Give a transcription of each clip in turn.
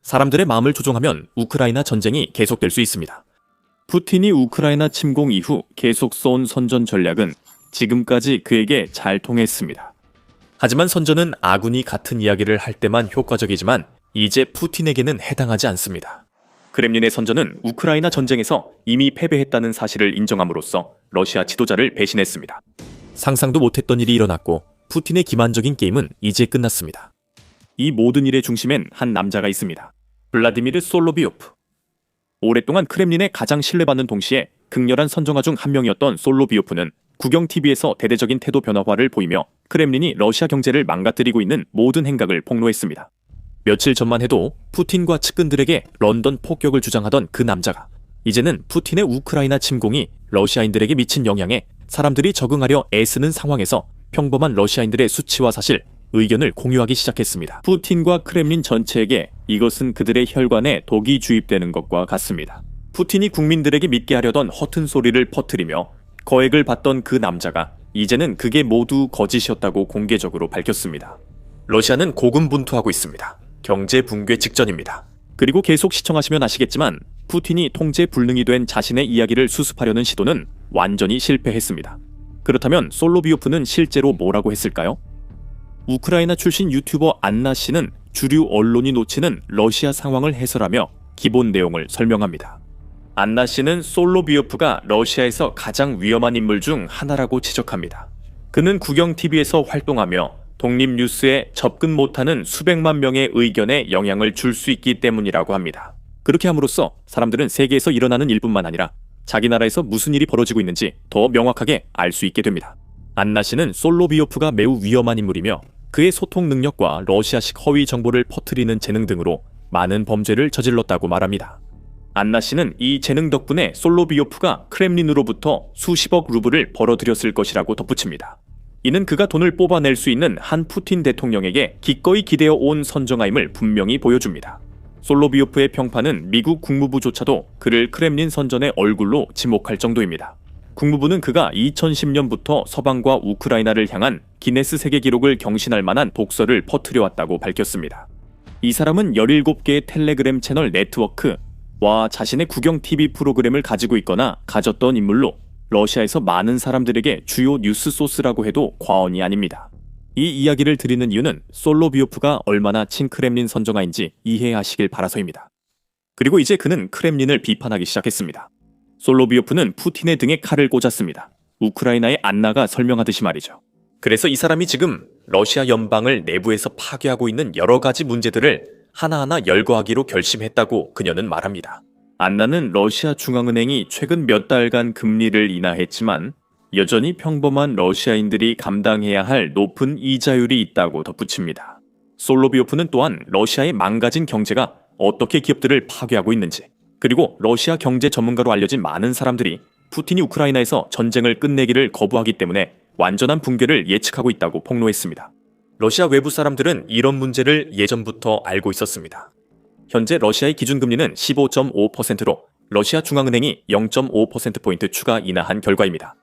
사람들의 마음을 조종하면 우크라이나 전쟁이 계속될 수 있습니다. 푸틴이 우크라이나 침공 이후 계속 써온 선전 전략은 지금까지 그에게 잘 통했습니다. 하지만 선전은 아군이 같은 이야기를 할 때만 효과적이지만 이제 푸틴에게는 해당하지 않습니다. 크렘린의 선전은 우크라이나 전쟁에서 이미 패배했다는 사실을 인정함으로써 러시아 지도자를 배신했습니다. 상상도 못했던 일이 일어났고 푸틴의 기만적인 게임은 이제 끝났습니다. 이 모든 일의 중심엔 한 남자가 있습니다. 블라디미르 솔로비요프. 오랫동안 크렘린에 가장 신뢰받는 동시에 극렬한 선정가 중 한 명이었던 솔로비요프는 국영TV에서 대대적인 태도 변화화를 보이며 크렘린이 러시아 경제를 망가뜨리고 있는 모든 행각을 폭로했습니다. 며칠 전만 해도 푸틴과 측근들에게 런던 폭격을 주장하던 그 남자가 이제는 푸틴의 우크라이나 침공이 러시아인들에게 미친 영향에 사람들이 적응하려 애쓰는 상황에서 평범한 러시아인들의 수치와 사실, 의견을 공유하기 시작했습니다. 푸틴과 크렘린 전체에게 이것은 그들의 혈관에 독이 주입되는 것과 같습니다. 푸틴이 국민들에게 믿게 하려던 허튼 소리를 퍼뜨리며 거액을 받던 그 남자가 이제는 그게 모두 거짓이었다고 공개적으로 밝혔습니다. 러시아는 고군분투하고 있습니다. 경제 붕괴 직전입니다. 그리고 계속 시청하시면 아시겠지만 푸틴이 통제 불능이 된 자신의 이야기를 수습하려는 시도는 완전히 실패했습니다. 그렇다면 솔로비요프는 실제로 뭐라고 했을까요? 우크라이나 출신 유튜버 안나 씨는 주류 언론이 놓치는 러시아 상황을 해설하며 기본 내용을 설명합니다. 안나 씨는 솔로비요프가 러시아에서 가장 위험한 인물 중 하나라고 지적합니다. 그는 국영TV에서 활동하며 독립뉴스에 접근 못하는 수백만 명의 의견에 영향을 줄 수 있기 때문이라고 합니다. 그렇게 함으로써 사람들은 세계에서 일어나는 일뿐만 아니라 자기 나라에서 무슨 일이 벌어지고 있는지 더 명확하게 알 수 있게 됩니다. 안나 씨는 솔로비요프가 매우 위험한 인물이며 그의 소통 능력과 러시아식 허위 정보를 퍼뜨리는 재능 등으로 많은 범죄를 저질렀다고 말합니다. 안나 씨는 이 재능 덕분에 솔로비요프가 크렘린으로부터 수십억 루블을 벌어들였을 것이라고 덧붙입니다. 이는 그가 돈을 뽑아낼 수 있는 한 푸틴 대통령에게 기꺼이 기대어 온 선정아임을 분명히 보여줍니다. 솔로비요프의 평판은 미국 국무부조차도 그를 크렘린 선전의 얼굴로 지목할 정도입니다. 국무부는 그가 2010년부터 서방과 우크라이나를 향한 기네스 세계 기록을 경신할 만한 독서를 퍼뜨려왔다고 밝혔습니다. 이 사람은 17개의 텔레그램 채널 네트워크와 자신의 국영TV 프로그램을 가지고 있거나 가졌던 인물로 러시아에서 많은 사람들에게 주요 뉴스 소스라고 해도 과언이 아닙니다. 이 이야기를 드리는 이유는 솔로비요프가 얼마나 친크렘린 선정아인지 이해하시길 바라서입니다. 그리고 이제 그는 크렘린을 비판하기 시작했습니다. 솔로비요프는 푸틴의 등에 칼을 꽂았습니다. 우크라이나의 안나가 설명하듯이 말이죠. 그래서 이 사람이 지금 러시아 연방을 내부에서 파괴하고 있는 여러 가지 문제들을 하나하나 열거하기로 결심했다고 그녀는 말합니다. 안나는 러시아 중앙은행이 최근 몇 달간 금리를 인하했지만 여전히 평범한 러시아인들이 감당해야 할 높은 이자율이 있다고 덧붙입니다. 솔로비요프는 또한 러시아의 망가진 경제가 어떻게 기업들을 파괴하고 있는지, 그리고 러시아 경제 전문가로 알려진 많은 사람들이 푸틴이 우크라이나에서 전쟁을 끝내기를 거부하기 때문에 완전한 붕괴를 예측하고 있다고 폭로했습니다. 러시아 외부 사람들은 이런 문제를 예전부터 알고 있었습니다. 현재 러시아의 기준금리는 15.5%로 러시아 중앙은행이 0.5%포인트 추가 인하한 결과입니다.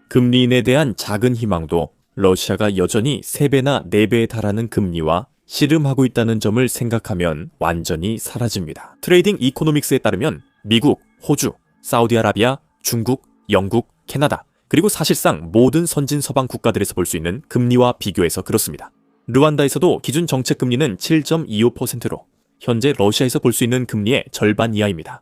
금리 인하에 대한 작은 희망도 러시아가 여전히 3배나 4배에 달하는 금리와 씨름하고 있다는 점을 생각하면 완전히 사라집니다. 트레이딩 이코노믹스에 따르면 미국, 호주, 사우디아라비아, 중국, 영국, 캐나다, 그리고 사실상 모든 선진 서방 국가들에서 볼 수 있는 금리와 비교해서 그렇습니다. 르완다에서도 기준 정책 금리는 7.25%로 현재 러시아에서 볼 수 있는 금리의 절반 이하입니다.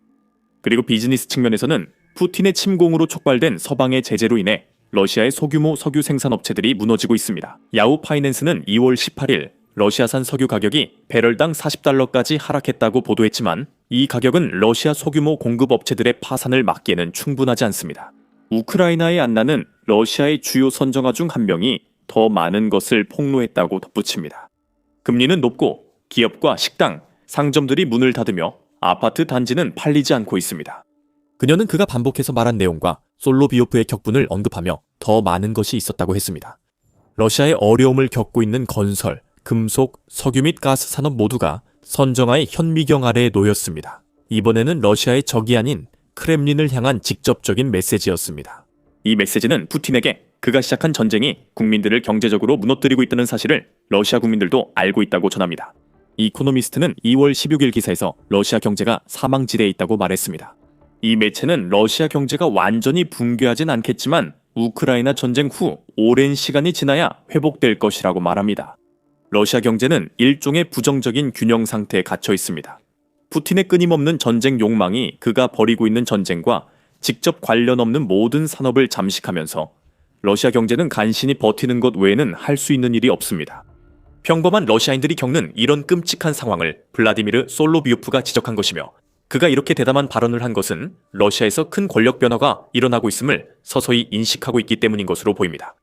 그리고 비즈니스 측면에서는 푸틴의 침공으로 촉발된 서방의 제재로 인해 러시아의 소규모 석유 생산업체들이 무너지고 있습니다. 야후 파이낸스는 2월 18일 러시아산 석유 가격이 배럴당 40달러까지 하락했다고 보도했지만 이 가격은 러시아 소규모 공급업체들의 파산을 막기에는 충분하지 않습니다. 우크라이나의 안나는 러시아의 주요 선정아 중 한 명이 더 많은 것을 폭로했다고 덧붙입니다. 금리는 높고 기업과 식당, 상점들이 문을 닫으며 아파트 단지는 팔리지 않고 있습니다. 그녀는 그가 반복해서 말한 내용과 솔로비요프의 격분을 언급하며 더 많은 것이 있었다고 했습니다. 러시아의 어려움을 겪고 있는 건설, 금속, 석유 및 가스 산업 모두가 선정아의 현미경 아래에 놓였습니다. 이번에는 러시아의 적이 아닌 크렘린을 향한 직접적인 메시지였습니다. 이 메시지는 푸틴에게 그가 시작한 전쟁이 국민들을 경제적으로 무너뜨리고 있다는 사실을 러시아 국민들도 알고 있다고 전합니다. 이코노미스트는 2월 16일 기사에서 러시아 경제가 사망지대에 있다고 말했습니다. 이 매체는 러시아 경제가 완전히 붕괴하진 않겠지만 우크라이나 전쟁 후 오랜 시간이 지나야 회복될 것이라고 말합니다. 러시아 경제는 일종의 부정적인 균형 상태에 갇혀 있습니다. 푸틴의 끊임없는 전쟁 욕망이 그가 벌이고 있는 전쟁과 직접 관련 없는 모든 산업을 잠식하면서 러시아 경제는 간신히 버티는 것 외에는 할 수 있는 일이 없습니다. 평범한 러시아인들이 겪는 이런 끔찍한 상황을 블라디미르 솔로비요프가 지적한 것이며 그가 이렇게 대담한 발언을 한 것은 러시아에서 큰 권력 변화가 일어나고 있음을 서서히 인식하고 있기 때문인 것으로 보입니다.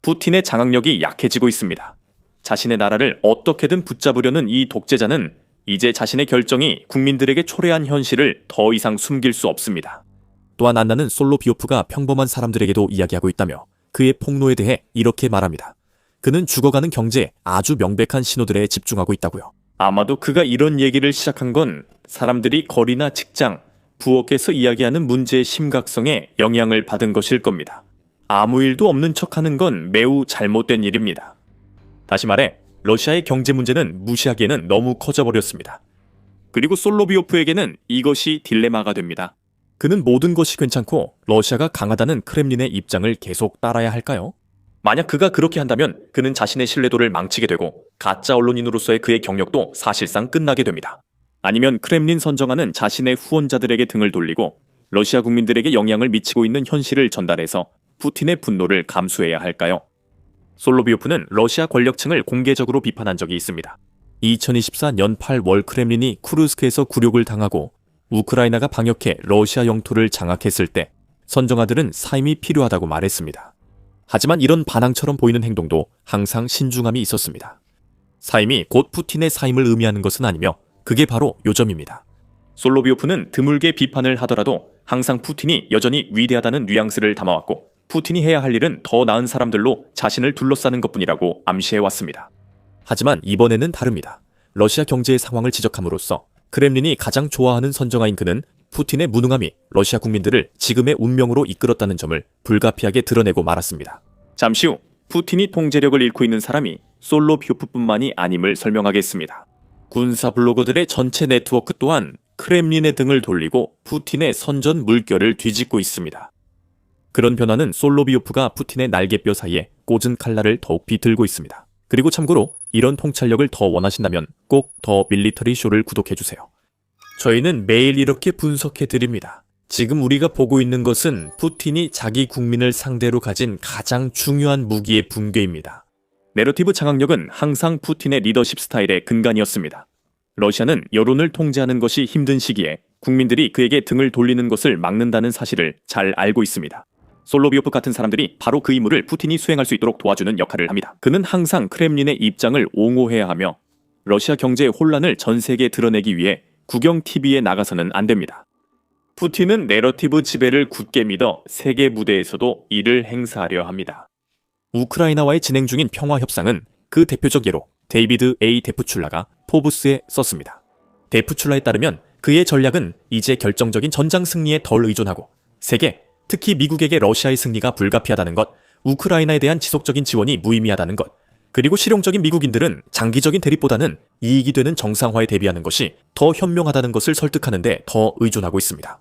푸틴의 장악력이 약해지고 있습니다. 자신의 나라를 어떻게든 붙잡으려는 이 독재자는 이제 자신의 결정이 국민들에게 초래한 현실을 더 이상 숨길 수 없습니다. 또한 안나는 솔로비요프가 평범한 사람들에게도 이야기하고 있다며 그의 폭로에 대해 이렇게 말합니다. 그는 죽어가는 경제에 아주 명백한 신호들에 집중하고 있다고요. 아마도 그가 이런 얘기를 시작한 건 사람들이 거리나 직장, 부엌에서 이야기하는 문제의 심각성에 영향을 받은 것일 겁니다. 아무 일도 없는 척하는 건 매우 잘못된 일입니다. 다시 말해 러시아의 경제 문제는 무시하기에는 너무 커져버렸습니다. 그리고 솔로비요프에게는 이것이 딜레마가 됩니다. 그는 모든 것이 괜찮고 러시아가 강하다는 크렘린의 입장을 계속 따라야 할까요? 만약 그가 그렇게 한다면 그는 자신의 신뢰도를 망치게 되고 가짜 언론인으로서의 그의 경력도 사실상 끝나게 됩니다. 아니면 크렘린 선정하는 자신의 후원자들에게 등을 돌리고 러시아 국민들에게 영향을 미치고 있는 현실을 전달해서 푸틴의 분노를 감수해야 할까요? 솔로비요프는 러시아 권력층을 공개적으로 비판한 적이 있습니다. 2024년 8월 크렘린이 쿠르스크에서 굴욕을 당하고 우크라이나가 방역해 러시아 영토를 장악했을 때 선정아들은 사임이 필요하다고 말했습니다. 하지만 이런 반항처럼 보이는 행동도 항상 신중함이 있었습니다. 사임이 곧 푸틴의 사임을 의미하는 것은 아니며 그게 바로 요점입니다. 솔로비요프는 드물게 비판을 하더라도 항상 푸틴이 여전히 위대하다는 뉘앙스를 담아왔고 푸틴이 해야 할 일은 더 나은 사람들로 자신을 둘러싸는 것뿐이라고 암시해왔습니다. 하지만 이번에는 다릅니다. 러시아 경제의 상황을 지적함으로써 크렘린이 가장 좋아하는 선정아인 그는 푸틴의 무능함이 러시아 국민들을 지금의 운명으로 이끌었다는 점을 불가피하게 드러내고 말았습니다. 잠시 후 푸틴이 통제력을 잃고 있는 사람이 솔로비요프뿐만이 아님을 설명하겠습니다. 군사 블로거들의 전체 네트워크 또한 크렘린의 등을 돌리고 푸틴의 선전 물결을 뒤집고 있습니다. 그런 변화는 솔로비요프가 푸틴의 날개뼈 사이에 꽂은 칼날을 더욱 비틀고 있습니다. 그리고 참고로 이런 통찰력을 더 원하신다면 꼭 더 밀리터리 쇼를 구독해주세요. 저희는 매일 이렇게 분석해드립니다. 지금 우리가 보고 있는 것은 푸틴이 자기 국민을 상대로 가진 가장 중요한 무기의 붕괴입니다. 내러티브 장악력은 항상 푸틴의 리더십 스타일의 근간이었습니다. 러시아는 여론을 통제하는 것이 힘든 시기에 국민들이 그에게 등을 돌리는 것을 막는다는 사실을 잘 알고 있습니다. 솔로비요프 같은 사람들이 바로 그 임무를 푸틴이 수행할 수 있도록 도와주는 역할을 합니다. 그는 항상 크렘린의 입장을 옹호해야 하며 러시아 경제의 혼란을 전 세계에 드러내기 위해 국영 TV에 나가서는 안 됩니다. 푸틴은 내러티브 지배를 굳게 믿어 세계 무대에서도 이를 행사하려 합니다. 우크라이나와의 진행 중인 평화 협상은 그 대표적 예로 데이비드 A. 데프출라가 포브스에 썼습니다. 데프출라에 따르면 그의 전략은 이제 결정적인 전장 승리에 덜 의존하고 세계, 특히 미국에게 러시아의 승리가 불가피하다는 것, 우크라이나에 대한 지속적인 지원이 무의미하다는 것, 그리고 실용적인 미국인들은 장기적인 대립보다는 이익이 되는 정상화에 대비하는 것이 더 현명하다는 것을 설득하는 데 더 의존하고 있습니다.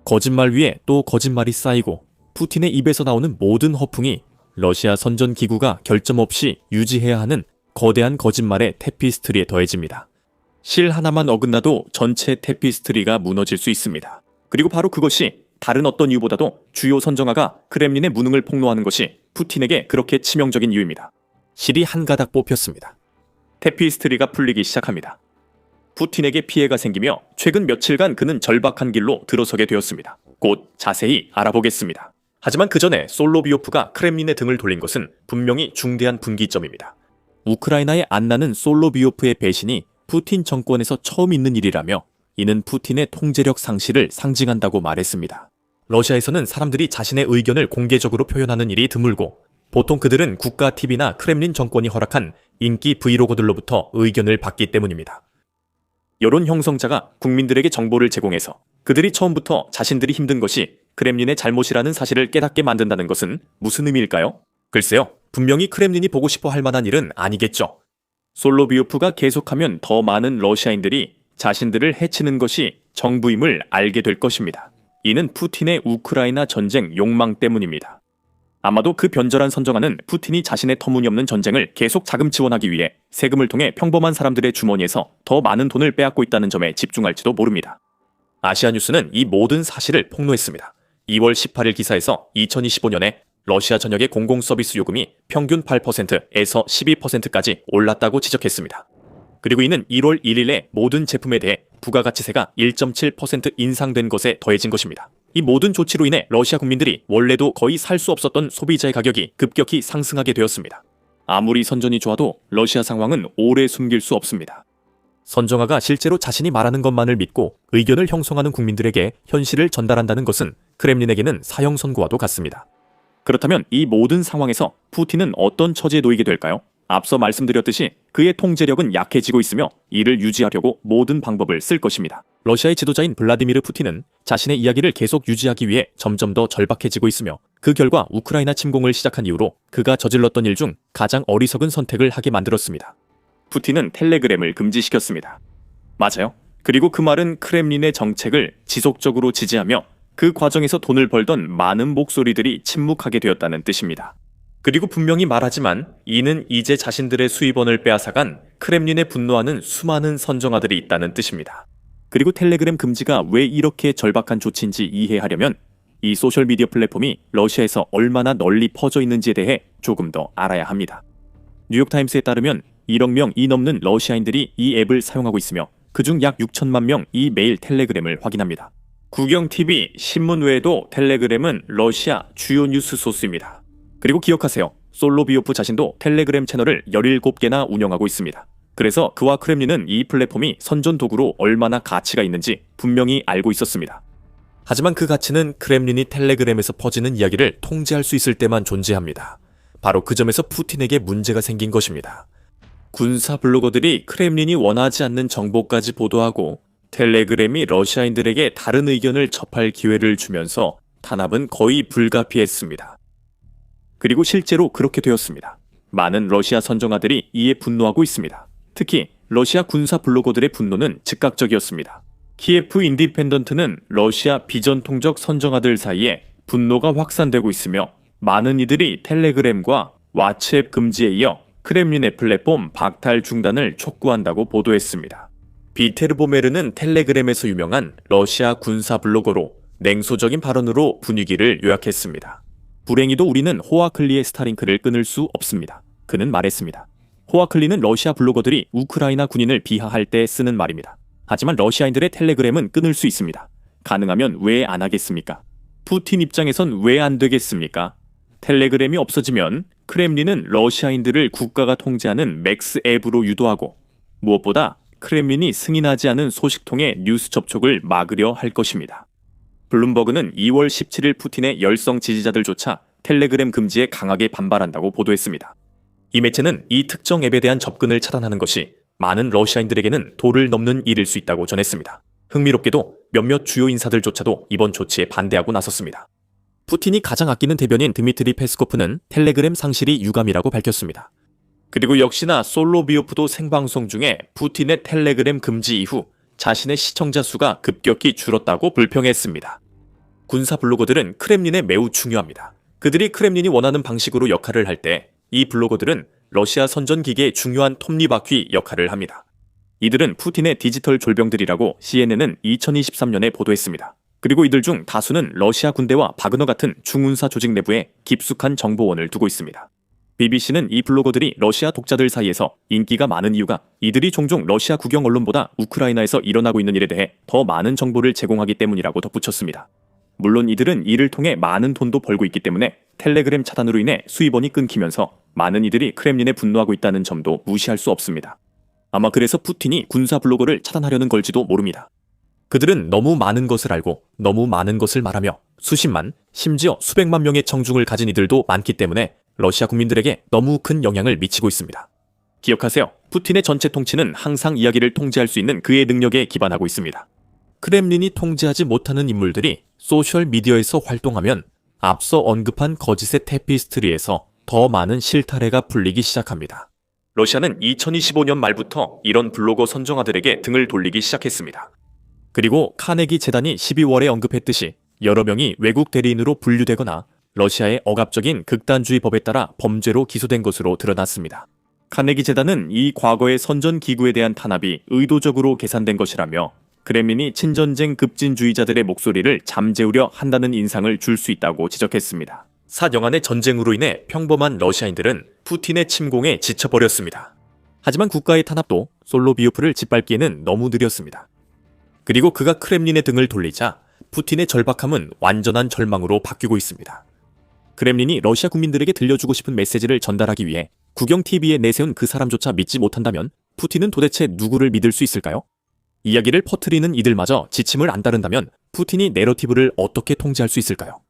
거짓말 위에 또 거짓말이 쌓이고 푸틴의 입에서 나오는 모든 허풍이 러시아 선전기구가 결점 없이 유지해야 하는 거대한 거짓말의 테피스트리에 더해집니다. 실 하나만 어긋나도 전체 테피스트리가 무너질 수 있습니다. 그리고 바로 그것이 다른 어떤 이유보다도 주요 선정아가 크렘린의 무능을 폭로하는 것이 푸틴에게 그렇게 치명적인 이유입니다. 실이 한 가닥 뽑혔습니다. 테피스트리가 풀리기 시작합니다. 푸틴에게 피해가 생기며 최근 며칠간 그는 절박한 길로 들어서게 되었습니다. 곧 자세히 알아보겠습니다. 하지만 그 전에 솔로비요프가 크렘린의 등을 돌린 것은 분명히 중대한 분기점입니다. 우크라이나의 안나는 솔로비요프의 배신이 푸틴 정권에서 처음 있는 일이라며 이는 푸틴의 통제력 상실을 상징한다고 말했습니다. 러시아에서는 사람들이 자신의 의견을 공개적으로 표현하는 일이 드물고 보통 그들은 국가 TV나 크렘린 정권이 허락한 인기 브이로거들로부터 의견을 받기 때문입니다. 여론 형성자가 국민들에게 정보를 제공해서 그들이 처음부터 자신들이 힘든 것이 크렘린의 잘못이라는 사실을 깨닫게 만든다는 것은 무슨 의미일까요? 글쎄요, 분명히 크렘린이 보고 싶어 할 만한 일은 아니겠죠. 솔로비오프가 계속하면 더 많은 러시아인들이 자신들을 해치는 것이 정부임을 알게 될 것입니다. 이는 푸틴의 우크라이나 전쟁 욕망 때문입니다. 아마도 그 변절한 선정아는 푸틴이 자신의 터무니없는 전쟁을 계속 자금 지원하기 위해 세금을 통해 평범한 사람들의 주머니에서 더 많은 돈을 빼앗고 있다는 점에 집중할지도 모릅니다. 아시아뉴스는 이 모든 사실을 폭로했습니다. 2월 18일 기사에서 2025년에 러시아 전역의 공공서비스 요금이 평균 8%에서 12%까지 올랐다고 지적했습니다. 그리고 이는 1월 1일에 모든 제품에 대해 부가가치세가 1.7% 인상된 것에 더해진 것입니다. 이 모든 조치로 인해 러시아 국민들이 원래도 거의 살 수 없었던 소비자의 가격이 급격히 상승하게 되었습니다. 아무리 선전이 좋아도 러시아 상황은 오래 숨길 수 없습니다. 선정아가 실제로 자신이 말하는 것만을 믿고 의견을 형성하는 국민들에게 현실을 전달한다는 것은 크렘린에게는 사형 선고와도 같습니다. 그렇다면 이 모든 상황에서 푸틴은 어떤 처지에 놓이게 될까요? 앞서 말씀드렸듯이 그의 통제력은 약해지고 있으며 이를 유지하려고 모든 방법을 쓸 것입니다. 러시아의 지도자인 블라디미르 푸틴은 자신의 이야기를 계속 유지하기 위해 점점 더 절박해지고 있으며 그 결과 우크라이나 침공을 시작한 이후로 그가 저질렀던 일 중 가장 어리석은 선택을 하게 만들었습니다. 푸틴은 텔레그램을 금지시켰습니다. 맞아요. 그리고 그 말은 크렘린의 정책을 지속적으로 지지하며 그 과정에서 돈을 벌던 많은 목소리들이 침묵하게 되었다는 뜻입니다. 그리고 분명히 말하지만 이는 이제 자신들의 수입원을 빼앗아간 크렘린에 분노하는 수많은 선정아들이 있다는 뜻입니다. 그리고 텔레그램 금지가 왜 이렇게 절박한 조치인지 이해하려면 이 소셜미디어 플랫폼이 러시아에서 얼마나 널리 퍼져 있는지에 대해 조금 더 알아야 합니다. 뉴욕타임스에 따르면 1억 명이 넘는 러시아인들이 이 앱을 사용하고 있으며 그중 약 6천만 명이 매일 텔레그램을 확인합니다. 국영TV, 신문 외에도 텔레그램은 러시아 주요 뉴스 소스입니다. 그리고 기억하세요. 솔로비오프 자신도 텔레그램 채널을 17개나 운영하고 있습니다. 그래서 그와 크렘린은 이 플랫폼이 선전 도구로 얼마나 가치가 있는지 분명히 알고 있었습니다. 하지만 그 가치는 크렘린이 텔레그램에서 퍼지는 이야기를 통제할 수 있을 때만 존재합니다. 바로 그 점에서 푸틴에게 문제가 생긴 것입니다. 군사 블로거들이 크렘린이 원하지 않는 정보까지 보도하고 텔레그램이 러시아인들에게 다른 의견을 접할 기회를 주면서 탄압은 거의 불가피했습니다. 그리고 실제로 그렇게 되었습니다. 많은 러시아 선정아들이 이에 분노하고 있습니다. 특히 러시아 군사 블로거들의 분노는 즉각적이었습니다. 키예프 인디펜던트는 러시아 비전통적 선정아들 사이에 분노가 확산되고 있으며 많은 이들이 텔레그램과 왓츠앱 금지에 이어 크렘린의 플랫폼 박탈 중단을 촉구한다고 보도했습니다. 비테르보메르는 텔레그램에서 유명한 러시아 군사 블로거로 냉소적인 발언으로 분위기를 요약했습니다. 불행히도 우리는 호아클리의 스타링크를 끊을 수 없습니다. 그는 말했습니다. 호아클리는 러시아 블로거들이 우크라이나 군인을 비하할 때 쓰는 말입니다. 하지만 러시아인들의 텔레그램은 끊을 수 있습니다. 가능하면 왜 안 하겠습니까? 푸틴 입장에선 왜 안 되겠습니까? 텔레그램이 없어지면 크렘린은 러시아인들을 국가가 통제하는 맥스 앱으로 유도하고 무엇보다 크렘린이 승인하지 않은 소식통의 뉴스 접촉을 막으려 할 것입니다. 블룸버그는 2월 17일 푸틴의 열성 지지자들조차 텔레그램 금지에 강하게 반발한다고 보도했습니다. 이 매체는 이 특정 앱에 대한 접근을 차단하는 것이 많은 러시아인들에게는 도를 넘는 일일 수 있다고 전했습니다. 흥미롭게도 몇몇 주요 인사들조차도 이번 조치에 반대하고 나섰습니다. 푸틴이 가장 아끼는 대변인 드미트리 페스코프는 텔레그램 상실이 유감이라고 밝혔습니다. 그리고 역시나 솔로비오프도 생방송 중에 푸틴의 텔레그램 금지 이후 자신의 시청자 수가 급격히 줄었다고 불평했습니다. 군사 블로거들은 크렘린에 매우 중요합니다. 그들이 크렘린이 원하는 방식으로 역할을 할 때 이 블로거들은 러시아 선전기계의 중요한 톱니바퀴 역할을 합니다. 이들은 푸틴의 디지털 졸병들이라고 CNN은 2023년에 보도했습니다. 그리고 이들 중 다수는 러시아 군대와 바그너 같은 중군사 조직 내부에 깊숙한 정보원을 두고 있습니다. BBC는 이 블로거들이 러시아 독자들 사이에서 인기가 많은 이유가 이들이 종종 러시아 국영 언론보다 우크라이나에서 일어나고 있는 일에 대해 더 많은 정보를 제공하기 때문이라고 덧붙였습니다. 물론 이들은 이를 통해 많은 돈도 벌고 있기 때문에 텔레그램 차단으로 인해 수입원이 끊기면서 많은 이들이 크렘린에 분노하고 있다는 점도 무시할 수 없습니다. 아마 그래서 푸틴이 군사 블로거를 차단하려는 걸지도 모릅니다. 그들은 너무 많은 것을 알고 너무 많은 것을 말하며 수십만, 심지어 수백만 명의 청중을 가진 이들도 많기 때문에 러시아 국민들에게 너무 큰 영향을 미치고 있습니다. 기억하세요. 푸틴의 전체 통치는 항상 이야기를 통제할 수 있는 그의 능력에 기반하고 있습니다. 크렘린이 통제하지 못하는 인물들이 소셜미디어에서 활동하면 앞서 언급한 거짓의 테피스트리에서 더 많은 실타래가 풀리기 시작합니다. 러시아는 2025년 말부터 이런 블로거 선정아들에게 등을 돌리기 시작했습니다. 그리고 카네기 재단이 12월에 언급했듯이 여러 명이 외국 대리인으로 분류되거나 러시아의 억압적인 극단주의 법에 따라 범죄로 기소된 것으로 드러났습니다. 카네기 재단은 이 과거의 선전 기구에 대한 탄압이 의도적으로 계산된 것이라며 크렘린이 친전쟁 급진주의자들의 목소리를 잠재우려 한다는 인상을 줄 수 있다고 지적했습니다. 4년간의 전쟁으로 인해 평범한 러시아인들은 푸틴의 침공에 지쳐버렸습니다. 하지만 국가의 탄압도 솔로비요프를 짓밟기에는 너무 느렸습니다. 그리고 그가 크렘린의 등을 돌리자 푸틴의 절박함은 완전한 절망으로 바뀌고 있습니다. 크렘린이 러시아 국민들에게 들려주고 싶은 메시지를 전달하기 위해 국영 TV에 내세운 그 사람조차 믿지 못한다면 푸틴은 도대체 누구를 믿을 수 있을까요? 이야기를 퍼뜨리는 이들마저 지침을 안 따른다면 푸틴이 내러티브를 어떻게 통제할 수 있을까요?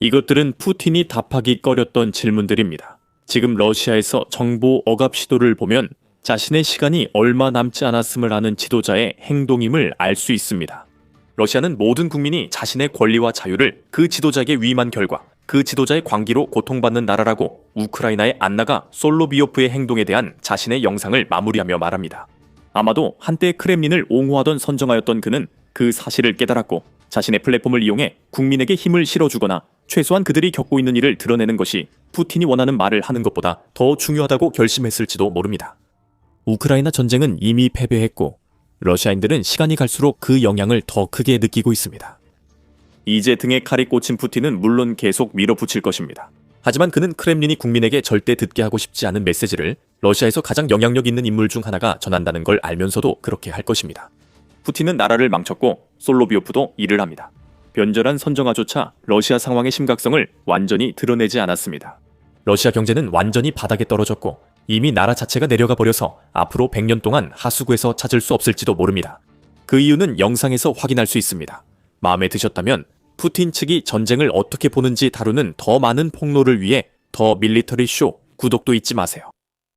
이것들은 푸틴이 답하기 꺼렸던 질문들입니다. 지금 러시아에서 정보 억압 시도를 보면 자신의 시간이 얼마 남지 않았음을 아는 지도자의 행동임을 알 수 있습니다. 러시아는 모든 국민이 자신의 권리와 자유를 그 지도자에게 위임한 결과 그 지도자의 광기로 고통받는 나라라고 우크라이나의 안나가 솔로비요프의 행동에 대한 자신의 영상을 마무리하며 말합니다. 아마도 한때 크렘린을 옹호하던 선정하였던 그는 그 사실을 깨달았고 자신의 플랫폼을 이용해 국민에게 힘을 실어주거나 최소한 그들이 겪고 있는 일을 드러내는 것이 푸틴이 원하는 말을 하는 것보다 더 중요하다고 결심했을지도 모릅니다. 우크라이나 전쟁은 이미 패배했고 러시아인들은 시간이 갈수록 그 영향을 더 크게 느끼고 있습니다. 이제 등에 칼이 꽂힌 푸틴은 물론 계속 밀어붙일 것입니다. 하지만 그는 크렘린이 국민에게 절대 듣게 하고 싶지 않은 메시지를 러시아에서 가장 영향력 있는 인물 중 하나가 전한다는 걸 알면서도 그렇게 할 것입니다. 푸틴은 나라를 망쳤고 솔로비요프도 일을 합니다. 변절한 선정아조차 러시아 상황의 심각성을 완전히 드러내지 않았습니다. 러시아 경제는 완전히 바닥에 떨어졌고 이미 나라 자체가 내려가 버려서 앞으로 100년 동안 하수구에서 찾을 수 없을지도 모릅니다. 그 이유는 영상에서 확인할 수 있습니다. 마음에 드셨다면 푸틴 측이 전쟁을 어떻게 보는지 다루는 더 많은 폭로를 위해 더 밀리터리 쇼 구독도 잊지 마세요.